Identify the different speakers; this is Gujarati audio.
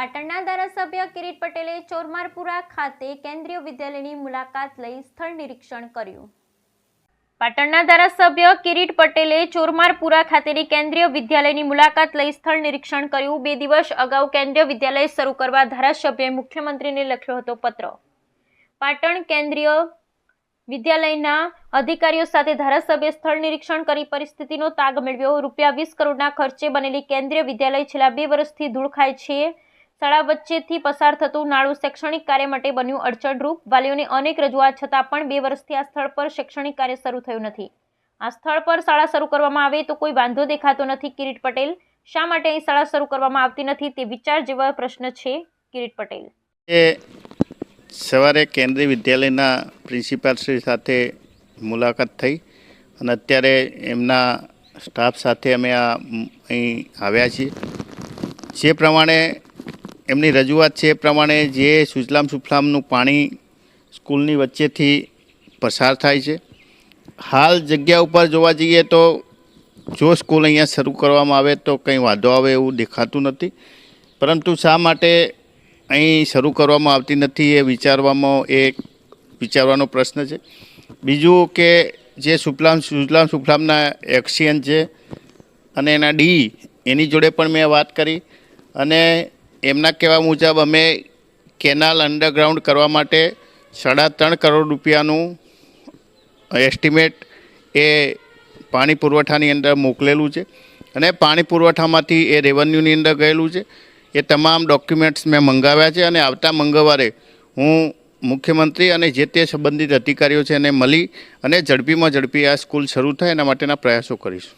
Speaker 1: પાટણના ધારાસભ્ય કિરીટ પટેલે ચોરમારપુરા ખાતે કેન્દ્રીય વિદ્યાલયની મુલાકાત લઈ સ્થળ નિરીક્ષણ કર્યું. પાટણના ધારાસભ્ય કિરીટ પટેલે ચોરમારપુરા ખાતેની કેન્દ્રીય વિદ્યાલયની મુલાકાત લઈ સ્થળ નિરીક્ષણ કર્યું. 2 દિવસ અગાઉ કેન્દ્રીય વિદ્યાલય શરૂ કરવા ધારાસભ્યએ મુખ્યમંત્રીને લખ્યો હતો પત્ર. પાટણ કેન્દ્રીય વિદ્યાલયના અધિકારીઓ સાથે ધારાસભ્ય સ્થળ નિરીક્ષણ કરી પરિસ્થિતિનો તાગ મેળવ્યો. ₹20 કરોડના ખર્ચે બનેલી કેન્દ્રીય વિદ્યાલય છેલ્લા 2 વર્ષથી ધૂળ ખાય છે. શાળા વચ્ચેથી પસાર થતું નાળું શૈક્ષણિક કાર્ય માટે બન્યું અડચણરૂપ. વાલીઓને અનેક રજૂઆત છતાં પણ 2 વર્ષથી આ સ્થળ પર શૈક્ષણિક કાર્ય શરૂ થયું નથી. આ સ્થળ પર શાળા શરૂ કરવામાં આવે તો કોઈ વાંધો દેખાતો નથી. કિરીટ પટેલ, શા માટે અહીં શાળા શરૂ કરવામાં આવતી નથી તે વિચાર જેવો પ્રશ્ન છે. કિરીટ પટેલ
Speaker 2: સવારે કેન્દ્રીય વિદ્યાલયના પ્રિન્સિપાલશ્રી સાથે મુલાકાત થઈ અને અત્યારે એમના સ્ટાફ સાથે અમે અહીં આવ્યા છીએ. જે પ્રમાણે એમની રજૂઆત છે એ પ્રમાણે જે સુજલામ સુફલામનું પાણી સ્કૂલની વચ્ચેથી પસાર થાય છે. હાલ જગ્યા ઉપર જોવા જઈએ તો જો સ્કૂલ અહીંયા શરૂ કરવામાં આવે તો કંઈ વાંધો આવે એવું દેખાતું નથી, પરંતુ શા માટે અહીં શરૂ કરવામાં આવતી નથી એ વિચારવાનો પ્રશ્ન છે. બીજું કે જે સુજલામ સુફલામના એક્સિયન છે અને એના એની જોડે પણ મેં વાત કરી અને એમના કહેવા મુજબ અમે કેનાલ અંડરગ્રાઉન્ડ કરવા માટે 3.5 કરોડ રૂપિયાનું એસ્ટિમેટ એ પાણી પુરવઠાની અંદર મોકલેલું છે અને પાણી પુરવઠામાંથી એ રેવન્યુની અંદર ગયેલું છે. એ તમામ ડોક્યુમેન્ટ્સ મેં મંગાવ્યા છે અને આવતા મંગળવારે હું મુખ્યમંત્રી અને જે તે સંબંધિત અધિકારીઓ છે એને મળી અને ઝડપીમાં ઝડપી આ સ્કૂલ શરૂ થાય એના માટેના પ્રયાસો કરીશું.